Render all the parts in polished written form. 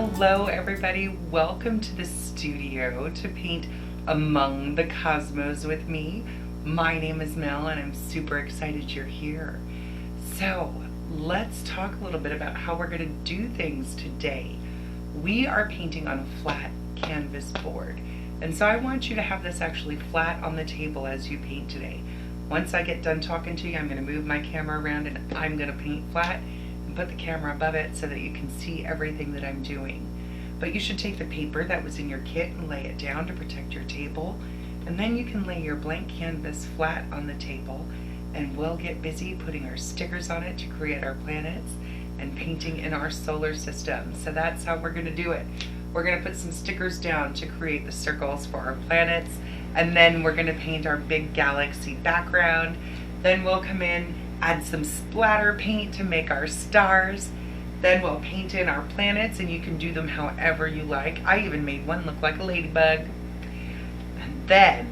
Hello everybody, welcome to the studio to paint Among the Cosmos with me. My name is Mel and I'm super excited you're here. So let's talk a little bit about how we're going to do things today. We are painting on a flat canvas board, and so I want you to have this actually flat on the table as you paint today. Once I get done talking to you, I'm going to move my camera around and I'm going to paint flat and put the camera above it so that you can see everything that I'm doing. But you should take the paper that was in your kit and lay it down to protect your table, and then you can lay your blank canvas flat on the table, and we'll get busy putting our stickers on it to create our planets and painting in our solar system. So that's how we're going to do it. We're going to put some stickers down to create the circles for our planets, and then we're going to paint our big galaxy background. Then we'll come in, add some splatter paint to make our stars. Then we'll paint in our planets, and you can do them however you like. I even made one look like a ladybug. And then,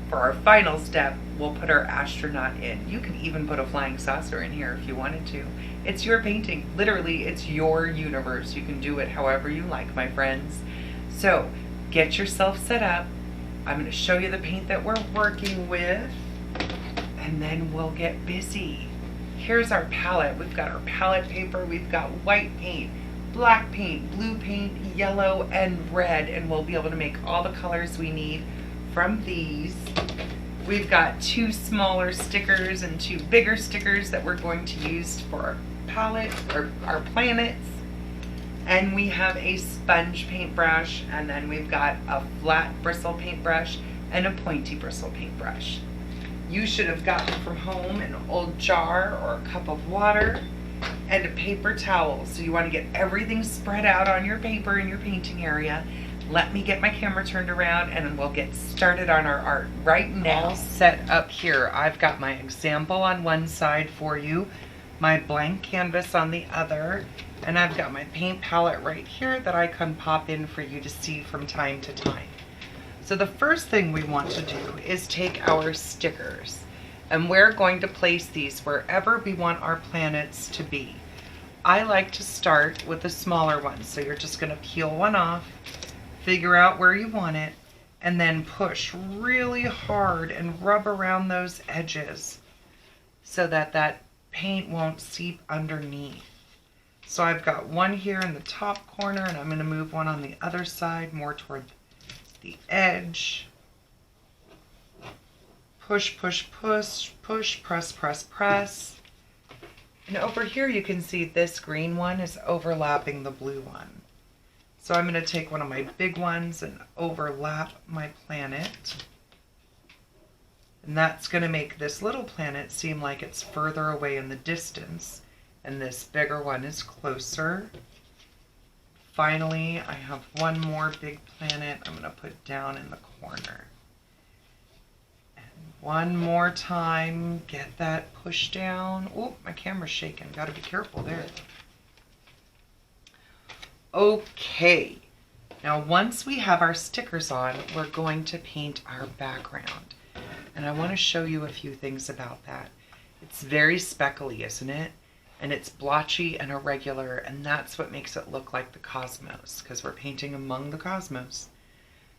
for our final step, we'll put our astronaut in. You can even put a flying saucer in here if you wanted to. It's your painting. Literally, it's your universe. You can do it however you like, my friends. So, get yourself set up. I'm going to show you the paint that we're working with, and then we'll get busy. Here's our palette. We've got our palette paper. We've got white paint, black paint, blue paint, yellow, and red, and we'll be able to make all the colors we need from these. We've got 2 smaller stickers and 2 bigger stickers that we're going to use for our palette, or our planets. And we have a sponge paintbrush, and then we've got a flat bristle paintbrush and a pointy bristle paintbrush. You should have gotten from home an old jar or a cup of water and a paper towel. So you want to get everything spread out on your paper in your painting area. Let me get my camera turned around and we'll get started on our art right now. All set up here. I've got my example on one side for you, my blank canvas on the other, and I've got my paint palette right here that I can pop in for you to see from time to time. So the first thing we want to do is take our stickers, and we're going to place these wherever we want our planets to be. I like to start with the smaller ones, so you're just going to peel one off, figure out where you want it, and then push really hard and rub around those edges so that that paint won't seep underneath. So I've got one here in the top corner, and I'm going to move one on the other side more toward the edge. Push, push, push, push, press, press, press. And over here you can see this green one is overlapping the blue one. So I'm going to take one of my big ones and overlap my planet. And that's going to make this little planet seem like it's further away in the distance, and this bigger one is closer. Finally, I have one more big planet I'm going to put down in the corner. And one more time, get that pushed down. Oh, my camera's shaking. Got to be careful there. Okay. Now, once we have our stickers on, we're going to paint our background. And I want to show you a few things about that. It's very speckly, isn't it? And it's blotchy and irregular, and that's what makes it look like the cosmos, because we're painting among the cosmos.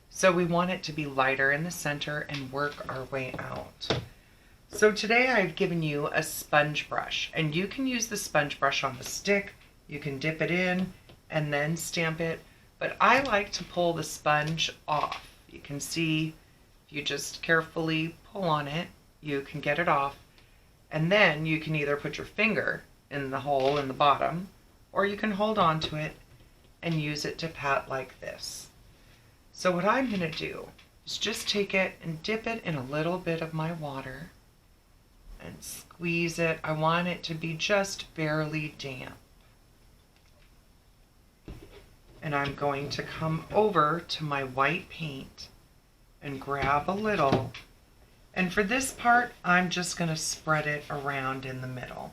So we want it to be lighter in the center and work our way out. So today I've given you a sponge brush, and you can use the sponge brush on the stick, you can dip it in and then stamp it, but I like to pull the sponge off. You can see if you just carefully pull on it, you can get it off, and then you can either put your finger in the hole in the bottom, or you can hold on to it and use it to pat like this. So what I'm going to do is just take it and dip it in a little bit of my water and squeeze it. I want it to be just barely damp. And I'm going to come over to my white paint and grab a little, and for this part I'm just going to spread it around in the middle.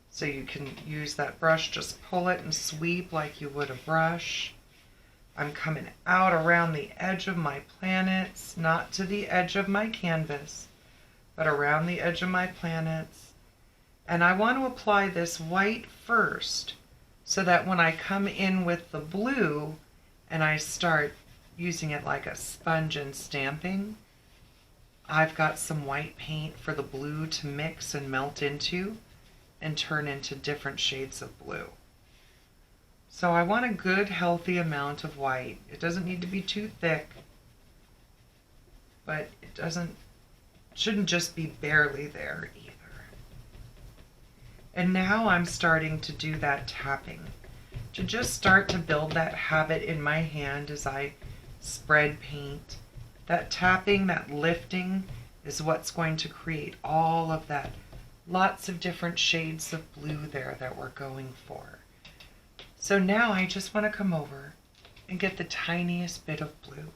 So you can use that brush, just pull it and sweep like you would a brush. I'm coming out around the edge of my planets, not to the edge of my canvas, but around the edge of my planets. And I want to apply this white first so that when I come in with the blue and I start using it like a sponge and stamping, I've got some white paint for the blue to mix and melt into and turn into different shades of blue. So I want a good healthy amount of white. It doesn't need to be too thick, but it shouldn't just be barely there either. And now I'm starting to do that tapping, to just start to build that habit in my hand as I spread paint. That tapping, that lifting is what's going to create all of that, lots of different shades of blue there that we're going for. So now I just want to come over and get the tiniest bit of blue.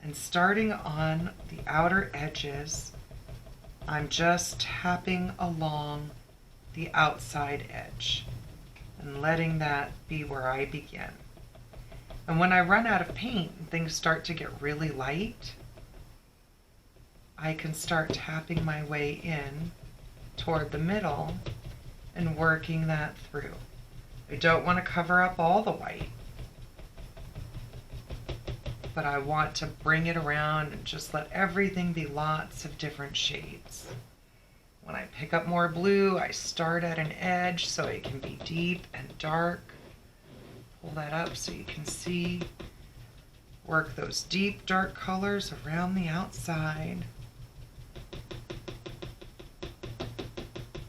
And starting on the outer edges, I'm just tapping along the outside edge and letting that be where I begin. And when I run out of paint and things start to get really light, I can start tapping my way in toward the middle and working that through. I don't want to cover up all the white, but I want to bring it around and just let everything be lots of different shades. When I pick up more blue, I start at an edge so it can be deep and dark. Pull that up so you can see. Work those deep, dark colors around the outside.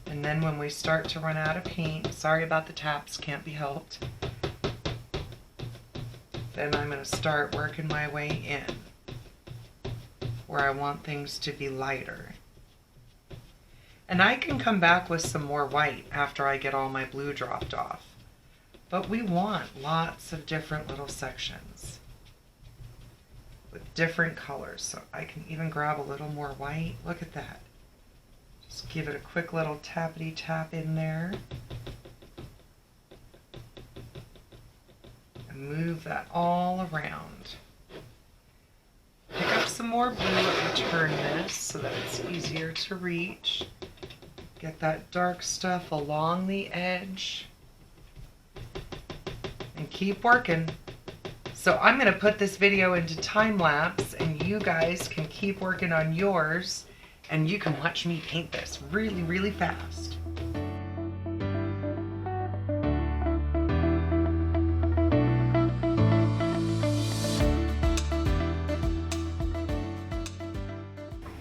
And then when we start to run out of paint, sorry about the taps, can't be helped, then I'm going to start working my way in where I want things to be lighter. And I can come back with some more white after I get all my blue dropped off. But we want lots of different little sections with different colors. So I can even grab a little more white. Look at that. Just give it a quick little tappity tap in there. And move that all around. Pick up some more blue and turn this so that it's easier to reach. Get that dark stuff along the edge. And keep working. So I'm going to put this video into time lapse and you guys can keep working on yours and you can watch me paint this really, really fast.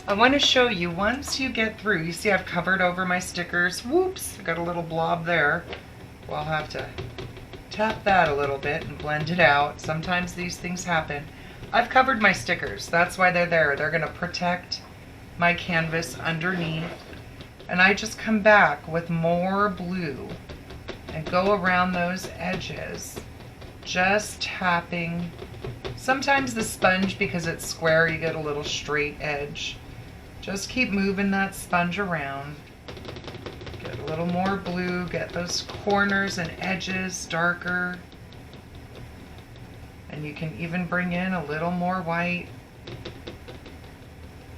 I want to show you once you get through, you see I've covered over my stickers. Whoops, I got a little blob there. Well, I'll have to tap that a little bit and blend it out. Sometimes these things happen. I've covered my stickers. That's why they're there. They're going to protect my canvas underneath. And I just come back with more blue and go around those edges, just tapping. Sometimes the sponge, because it's square, you get a little straight edge. Just keep moving that sponge around. Get a little more blue, get those corners and edges darker. And you can even bring in a little more white.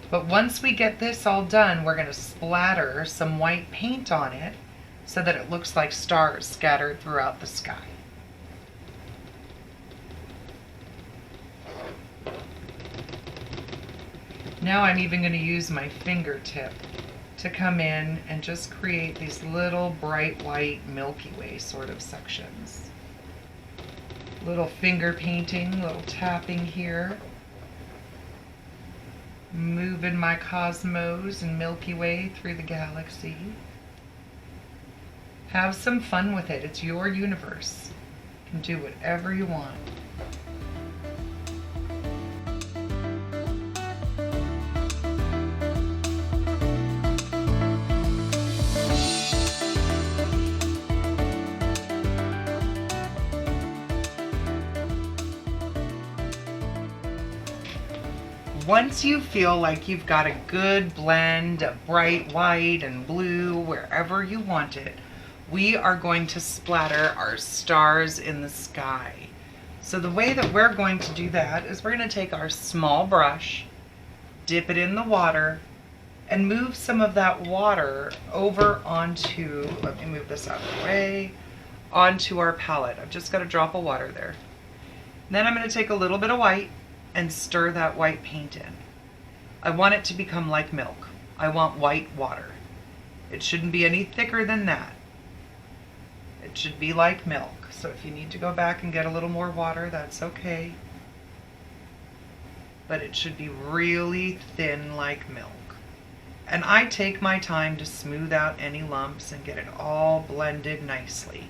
But once we get this all done, we're going to splatter some white paint on it so that it looks like stars scattered throughout the sky. Now I'm even going to use my fingertip to come in and just create these little bright white Milky Way sort of sections. Little finger painting, little tapping here. Moving my cosmos and Milky Way through the galaxy. Have some fun with it. It's your universe. You can do whatever you want. Once you feel like you've got a good blend of bright white and blue wherever you want it, we are going to splatter our stars in the sky. So the way that we're going to do that is we're going to take our small brush, dip it in the water, and move some of that water over onto, let me move this out of the way, onto our palette. I've just got a drop of water there. Then I'm going to take a little bit of white and stir that white paint in. I want it to become like milk. I want white water. It shouldn't be any thicker than that. It should be like milk. So if you need to go back and get a little more water, that's okay. But it should be really thin like milk. And I take my time to smooth out any lumps and get it all blended nicely.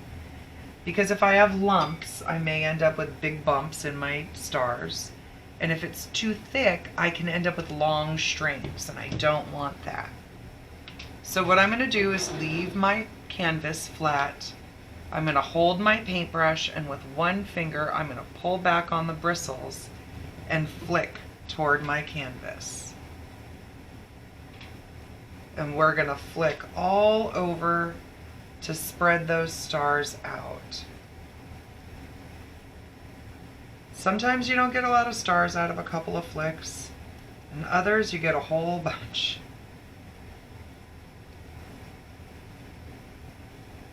Because if I have lumps, I may end up with big bumps in my stars. And if it's too thick, I can end up with long strings, and I don't want that. So what I'm going to do is leave my canvas flat. I'm going to hold my paintbrush, and with one finger, I'm going to pull back on the bristles and flick toward my canvas. And we're going to flick all over to spread those stars out. Sometimes you don't get a lot of stars out of a couple of flicks, and others you get a whole bunch.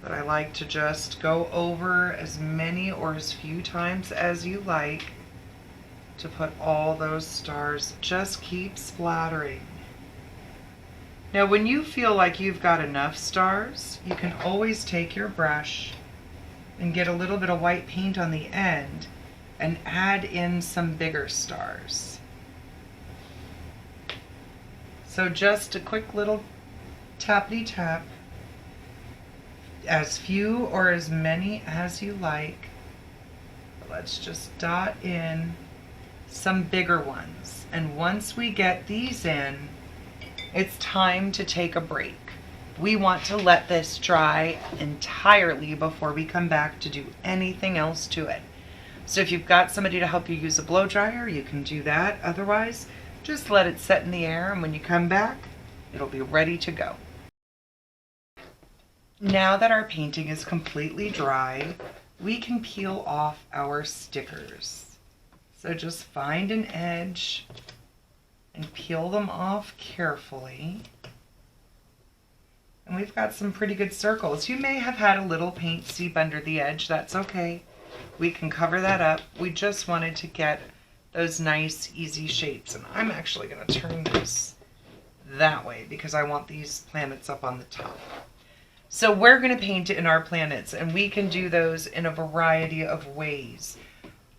But I like to just go over as many or as few times as you like to put all those stars. Just keep splattering. Now when you feel like you've got enough stars, you can always take your brush and get a little bit of white paint on the end and add in some bigger stars. So just a quick little tappity tap, as few or as many as you like. Let's just dot in some bigger ones. And once we get these in, it's time to take a break. We want to let this dry entirely before we come back to do anything else to it. So if you've got somebody to help you use a blow dryer, you can do that. Otherwise, just let it set in the air, and when you come back, it'll be ready to go. Now that our painting is completely dry, we can peel off our stickers. So just find an edge and peel them off carefully. And we've got some pretty good circles. You may have had a little paint seep under the edge. That's okay. We can cover that up. We just wanted to get those nice, easy shapes. And I'm actually going to turn this that way because I want these planets up on the top. So we're going to paint in our planets, and we can do those in a variety of ways.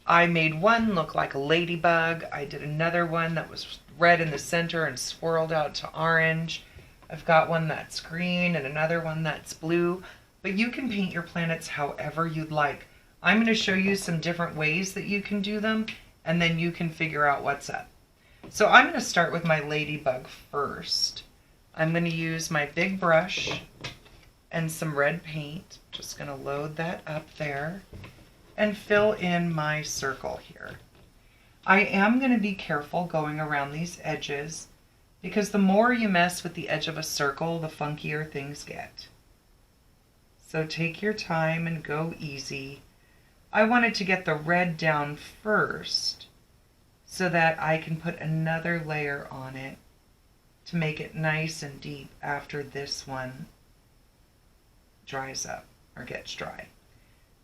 I made one look like a ladybug. I did another one that was red in the center and swirled out to orange. I've got one that's green and another one that's blue. But you can paint your planets however you'd like. I'm going to show you some different ways that you can do them, and then you can figure out what's up. So I'm going to start with my ladybug first. I'm going to use my big brush and some red paint. Just going to load that up there and fill in my circle here. I am going to be careful going around these edges because the more you mess with the edge of a circle, the funkier things get. So take your time and go easy. I wanted to get the red down first so that I can put another layer on it to make it nice and deep after this one dries up or gets dry.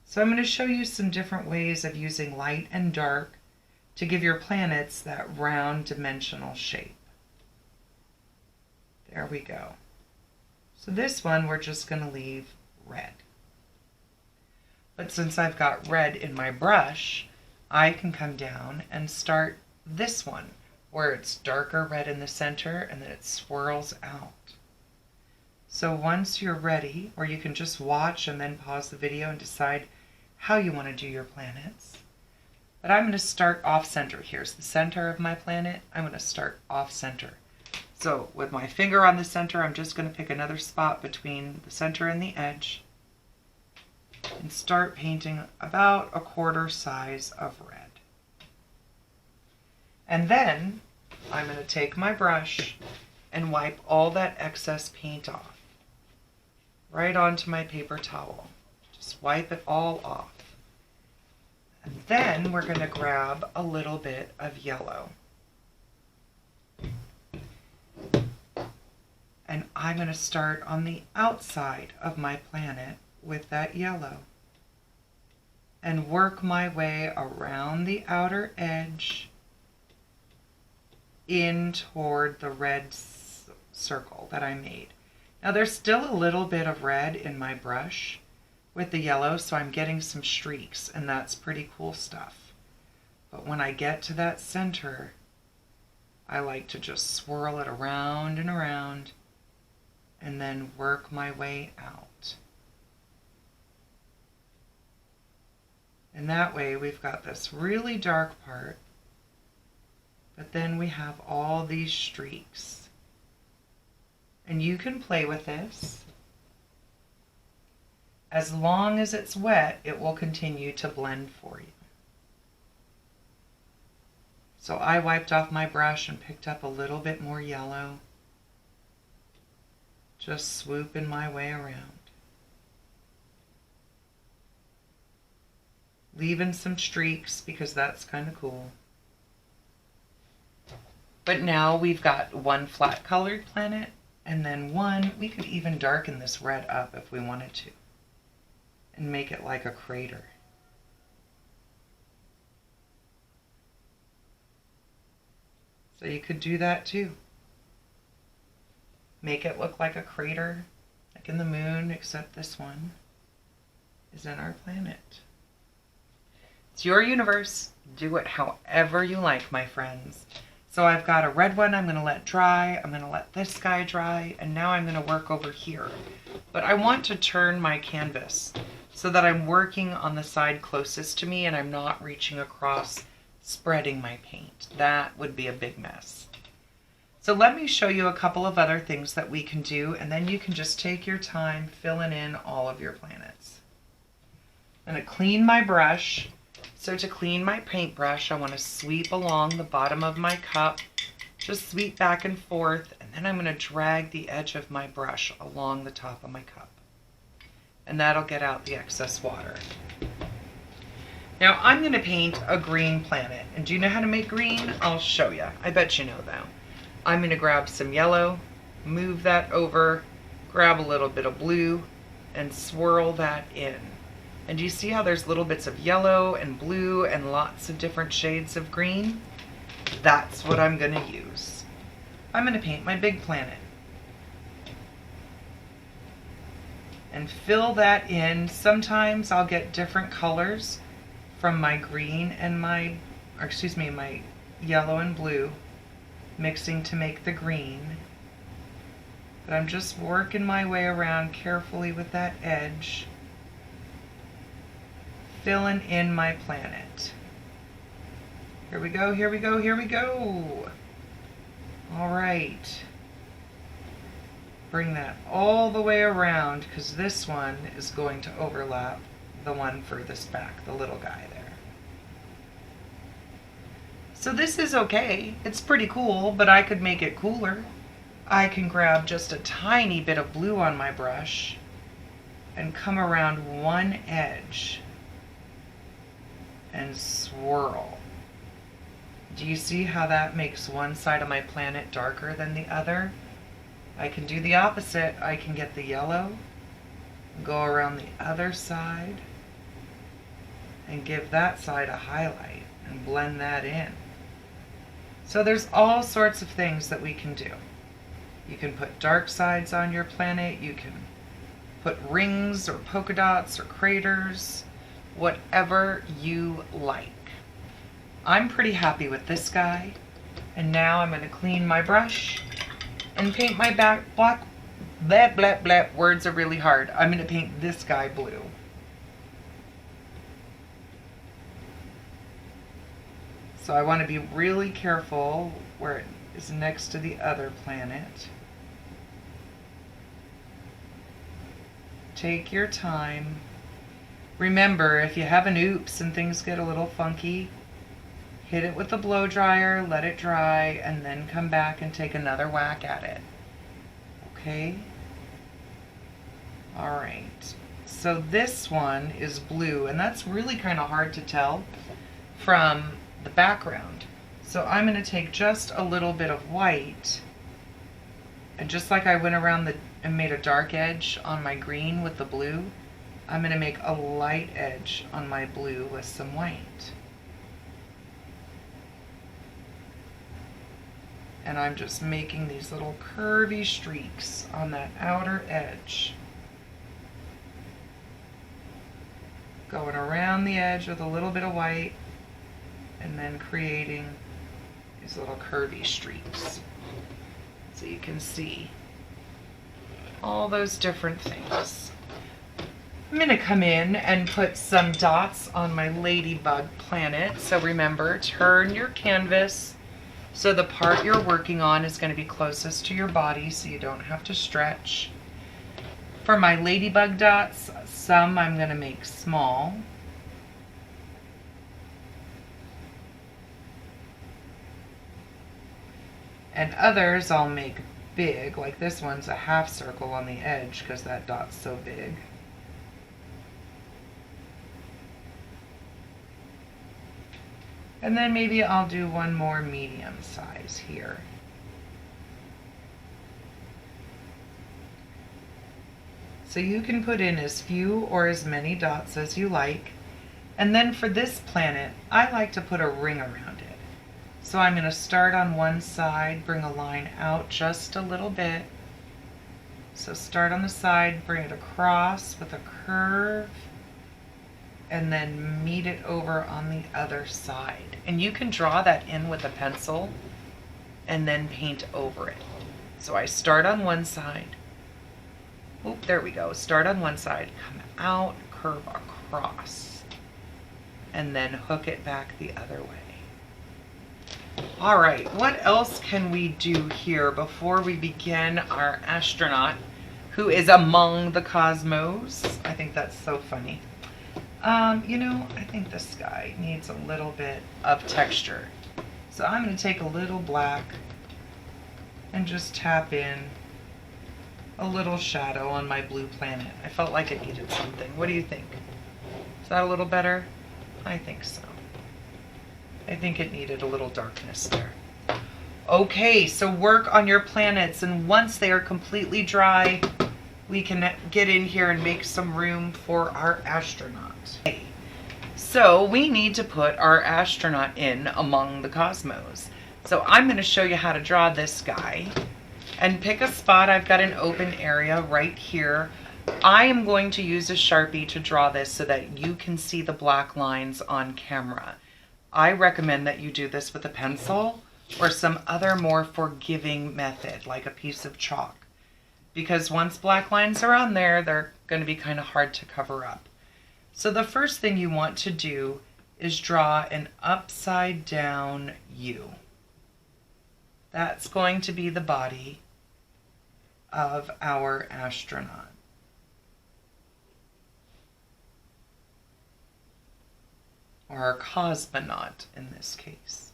So I'm going to show you some different ways of using light and dark to give your planets that round dimensional shape. There we go. So this one we're just going to leave red. But since I've got red in my brush, I can come down and start this one where it's darker red in the center and then it swirls out. So once you're ready, or you can just watch and then pause the video and decide how you want to do your planets. But I'm going to start off center. Here's the center of my planet. I'm going to start off center. So with my finger on the center, I'm just going to pick another spot between the center and the edge and start painting about a quarter size of red. And then I'm going to take my brush and wipe all that excess paint off right onto my paper towel. Just wipe it all off. And then we're going to grab a little bit of yellow. And I'm going to start on the outside of my planet with that yellow. and work my way around the outer edge in toward the red circle that I made. Now there's still a little bit of red in my brush with the yellow, so I'm getting some streaks, and that's pretty cool stuff. But when I get to that center, I like to just swirl it around and around and then work my way out. And that way we've got this really dark part, but then we have all these streaks. And you can play with this. As long as it's wet, it will continue to blend for you. So I wiped off my brush and picked up a little bit more yellow. Just swooping my way around. Leaving some streaks because that's kind of cool. But now we've got one flat colored planet, and then one, we could even darken this red up if we wanted to and make it like a crater. So you could do that too. Make it look like a crater, like in the moon, except this one is in our planet. It's your universe. Do it however you like, my friends. So I've got a red one I'm going to let dry. I'm going to let this guy dry. And now I'm going to work over here. But I want to turn my canvas so that I'm working on the side closest to me and I'm not reaching across, spreading my paint. That would be a big mess. So let me show you a couple of other things that we can do, and then you can just take your time filling in all of your planets. I'm going to clean my brush. So to clean my paintbrush, I want to sweep along the bottom of my cup, just sweep back and forth, and then I'm going to drag the edge of my brush along the top of my cup. And that'll get out the excess water. Now I'm going to paint a green planet. And do you know how to make green? I'll show you. I bet you know though. I'm going to grab some yellow, move that over, grab a little bit of blue, and swirl that in. And do you see how there's little bits of yellow and blue and lots of different shades of green? That's what I'm going to use. I'm going to paint my big planet. And fill that in. Sometimes I'll get different colors from my green and my yellow and blue mixing to make the green. But I'm just working my way around carefully with that edge, filling in my planet. Here we go, here we go, here we go. All right. Bring that all the way around because this one is going to overlap the one furthest back, the little guy there. So this is okay. It's pretty cool, but I could make it cooler. I can grab just a tiny bit of blue on my brush and come around one edge and swirl. Do you see how that makes one side of my planet darker than the other? I can do the opposite. I can get the yellow, go around the other side, and give that side a highlight and blend that in. So there's all sorts of things that we can do. You can put dark sides on your planet, you can put rings or polka dots or craters, whatever you like. I'm pretty happy with this guy, and now I'm going to clean my brush and paint my words are really hard. I'm going to paint this guy blue. So I want to be really careful where it is next to the other planet. Take your time. Remember, if you have an oops and things get a little funky, hit it with the blow dryer, let it dry, and then come back and take another whack at it. Okay? All right. So this one is blue, and that's really kind of hard to tell from the background. So I'm going to take just a little bit of white, and just like I went around and made a dark edge on my green with the blue, I'm going to make a light edge on my blue with some white. And I'm just making these little curvy streaks on that outer edge. Going around the edge with a little bit of white and then creating these little curvy streaks. So you can see all those different things. I'm going to come in and put some dots on my ladybug planet. So remember, turn your canvas so the part you're working on is going to be closest to your body so you don't have to stretch. For my ladybug dots, some I'm going to make small. And others I'll make big, like this one's a half circle on the edge because that dot's so big. And then maybe I'll do one more medium size here. So you can put in as few or as many dots as you like. And then for this planet, I like to put a ring around it. So I'm going to start on one side, bring a line out just a little bit. So start on the side, bring it across with a curve, and then meet it over on the other side. And you can draw that in with a pencil and then paint over it. So I start on one side. Oop, there we go. Start on one side, come out, curve across, and then hook it back the other way. All right, what else can we do here before we begin our astronaut who is among the cosmos? I think that's so funny. You know, I think this guy needs a little bit of texture. So I'm going to take a little black and just tap in a little shadow on my blue planet. I felt like it needed something. What do you think? Is that a little better? I think so. I think it needed a little darkness there. Okay, so work on your planets, and once they are completely dry, we can get in here and make some room for our astronaut. So we need to put our astronaut in among the cosmos. So I'm going to show you how to draw this guy. And pick a spot. I've got an open area right here. I am going to use a Sharpie to draw this so that you can see the black lines on camera. I recommend that you do this with a pencil or some other more forgiving method, like a piece of chalk. Because once black lines are on there, they're going to be kind of hard to cover up. So the first thing you want to do is draw an upside down U. That's going to be the body of our astronaut. Or our cosmonaut in this case.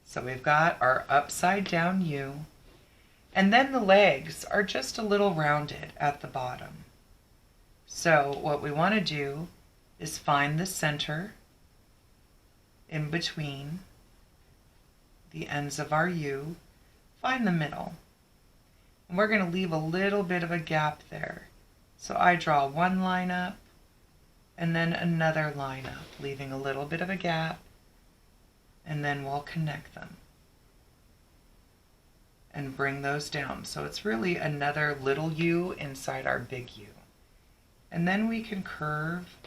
So we've got our upside down U, and then the legs are just a little rounded at the bottom. So what we want to do is find the center in between the ends of our U. Find the middle. And we're going to leave a little bit of a gap there. So I draw one line up and then another line up, leaving a little bit of a gap, and then we'll connect them and bring those down. So it's really another little U inside our big U. And then we can curve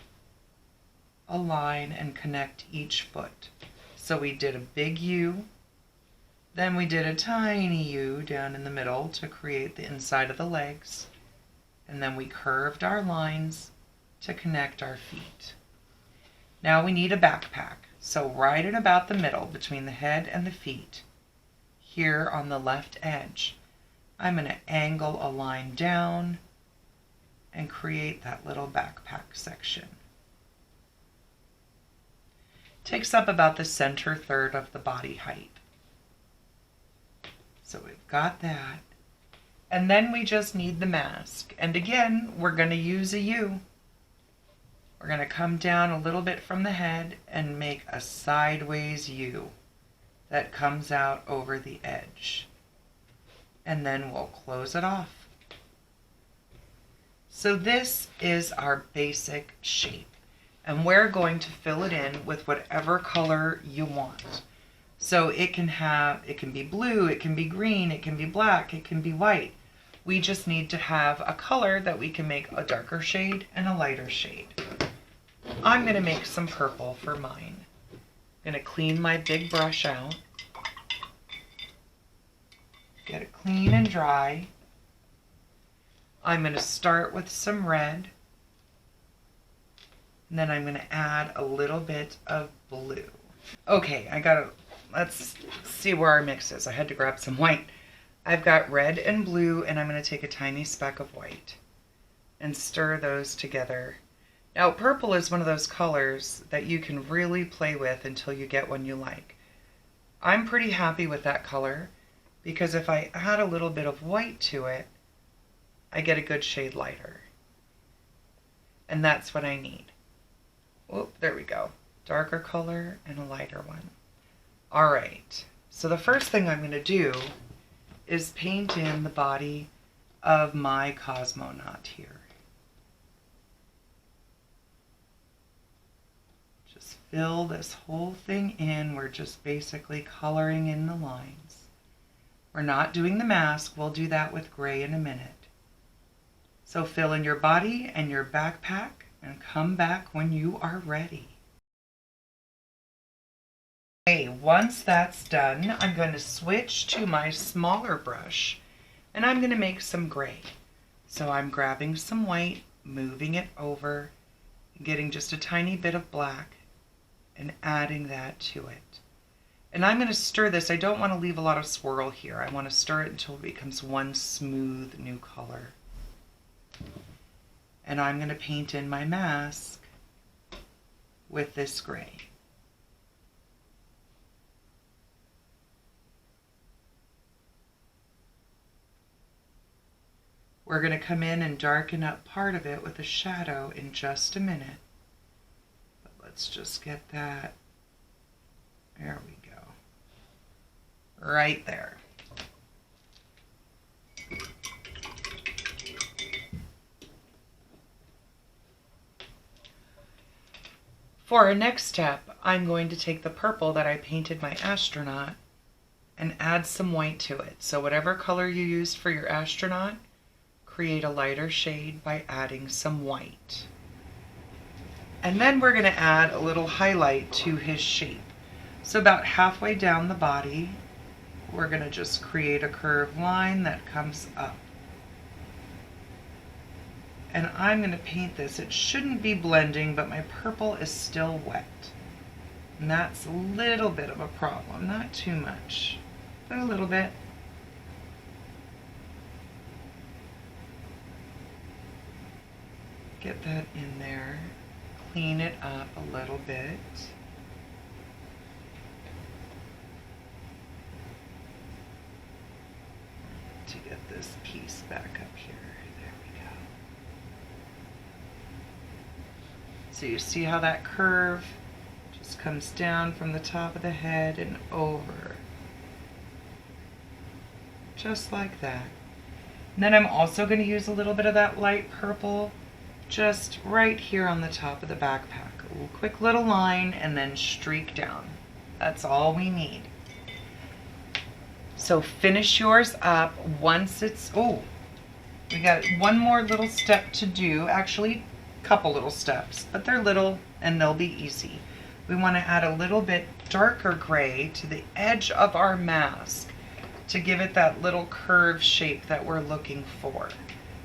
a line and connect each foot. So we did a big U, then we did a tiny U down in the middle to create the inside of the legs, and then we curved our lines to connect our feet. Now we need a backpack, so right at about the middle between the head and the feet, here on the left edge, I'm going to angle a line down and create that little backpack section. Takes up about the center third of the body height. So we've got that. And then we just need the mask. And again, we're going to use a U. We're going to come down a little bit from the head and make a sideways U that comes out over the edge. And then we'll close it off. So this is our basic shape, and we're going to fill it in with whatever color you want. So it can be blue, it can be green, it can be black, it can be white. We just need to have a color that we can make a darker shade and a lighter shade. I'm going to make some purple for mine. I'm going to clean my big brush out. Get it clean and dry. I'm going to start with some red. And then I'm going to add a little bit of blue. Okay, let's see where our mix is. I had to grab some white. I've got red and blue, and I'm going to take a tiny speck of white and stir those together. Now, purple is one of those colors that you can really play with until you get one you like. I'm pretty happy with that color because if I add a little bit of white to it, I get a good shade lighter. And that's what I need. Oh, there we go. Darker color and a lighter one. All right. So the first thing I'm going to do is paint in the body of my cosmonaut here. Just fill this whole thing in. We're just basically coloring in the lines. We're not doing the mask. We'll do that with gray in a minute. So fill in your body and your backpack and come back when you are ready. Okay, once that's done, I'm going to switch to my smaller brush and I'm going to make some gray. So I'm grabbing some white, moving it over, getting just a tiny bit of black and adding that to it. And I'm going to stir this. I don't want to leave a lot of swirl here. I want to stir it until it becomes one smooth new color. And I'm going to paint in my mask with this gray. We're going to come in and darken up part of it with a shadow in just a minute. But let's just get that. There we go. Right there. For our next step, I'm going to take the purple that I painted my astronaut and add some white to it. So whatever color you used for your astronaut, create a lighter shade by adding some white. And then we're going to add a little highlight to his shape. So about halfway down the body, we're going to just create a curved line that comes up. And I'm going to paint this. It shouldn't be blending, but my purple is still wet. And that's a little bit of a problem. Not too much, but a little bit. Get that in there. Clean it up a little bit. To get this piece back up here. There we go. So you see how that curve just comes down from the top of the head and over. Just like that. And then I'm also going to use a little bit of that light purple just right here on the top of the backpack. A quick little line and then streak down. That's all we need. So finish yours up once it's, we got one more little step to do. Actually, a couple little steps, but they're little and they'll be easy. We want to add a little bit darker gray to the edge of our mask to give it that little curved shape that we're looking for.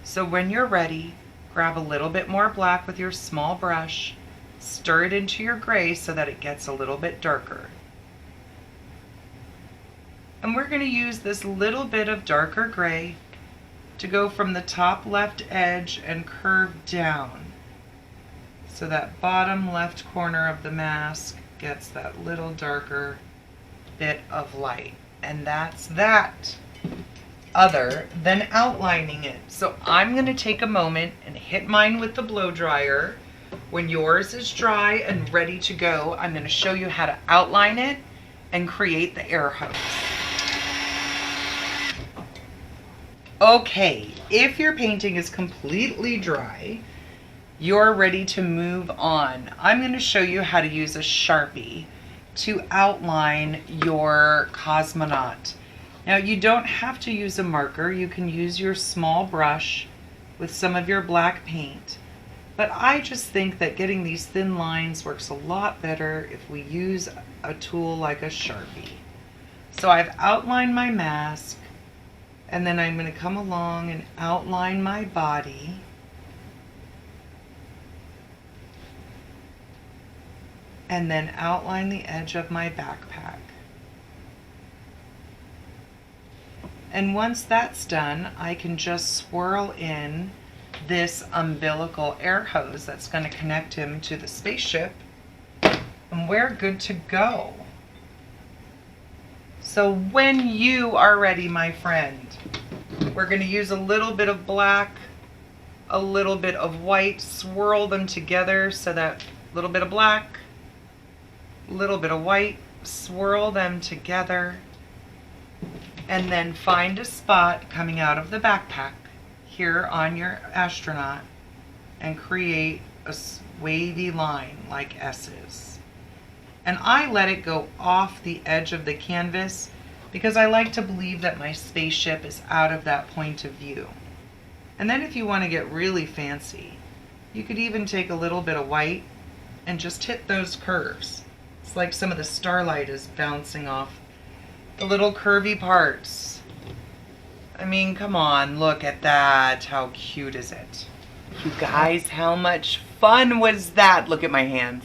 So when you're ready, grab a little bit more black with your small brush, stir it into your gray so that it gets a little bit darker. And we're going to use this little bit of darker gray to go from the top left edge and curve down. So that bottom left corner of the mask gets that little darker bit of light. And that's that. Other than outlining it. So I'm going to take a moment and hit mine with the blow dryer. When yours is dry and ready to go, I'm going to show you how to outline it and create the air hose. Okay, if your painting is completely dry, you're ready to move on. I'm going to show you how to use a Sharpie to outline your cosmonaut. Now, you don't have to use a marker. You can use your small brush with some of your black paint. But I just think that getting these thin lines works a lot better if we use a tool like a Sharpie. So I've outlined my mask, and then I'm going to come along and outline my body. And then outline the edge of my backpack. And once that's done, I can just swirl in this umbilical air hose that's going to connect him to the spaceship, and we're good to go. So when you are ready, my friend, we're going to use a little bit of black, a little bit of white, swirl them together so that little bit of black, little bit of white, swirl them together, and then find a spot coming out of the backpack here on your astronaut and create a wavy line like S's. And I let it go off the edge of the canvas because I like to believe that my spaceship is out of that point of view. And then if you want to get really fancy, you could even take a little bit of white and just hit those curves. It's like some of the starlight is bouncing off the little curvy parts. I mean, come on, look at that. How cute is it? You guys, how much fun was that? Look at my hands.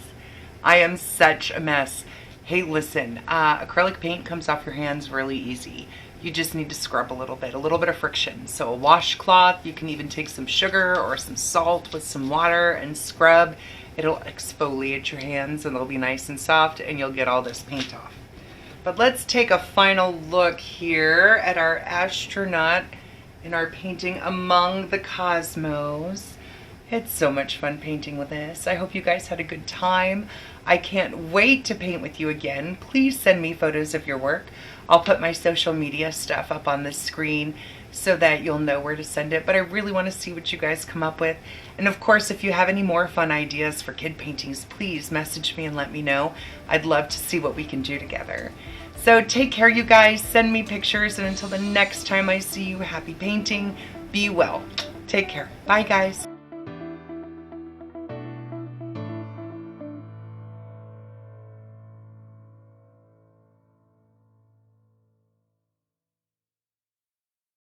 I am such a mess. Hey, listen, acrylic paint comes off your hands really easy. You just need to scrub a little bit of friction. So a washcloth, you can even take some sugar or some salt with some water and scrub. It'll exfoliate your hands and they'll be nice and soft and you'll get all this paint off. But let's take a final look here at our astronaut in our painting Among the Cosmos. It's so much fun painting with this. I hope you guys had a good time. I can't wait to paint with you again. Please send me photos of your work. I'll put my social media stuff up on the screen so that you'll know where to send it. But I really want to see what you guys come up with. And of course, if you have any more fun ideas for kid paintings, please message me and let me know. I'd love to see what we can do together. So take care, you guys. Send me pictures. And until the next time I see you, happy painting. Be well. Take care. Bye, guys.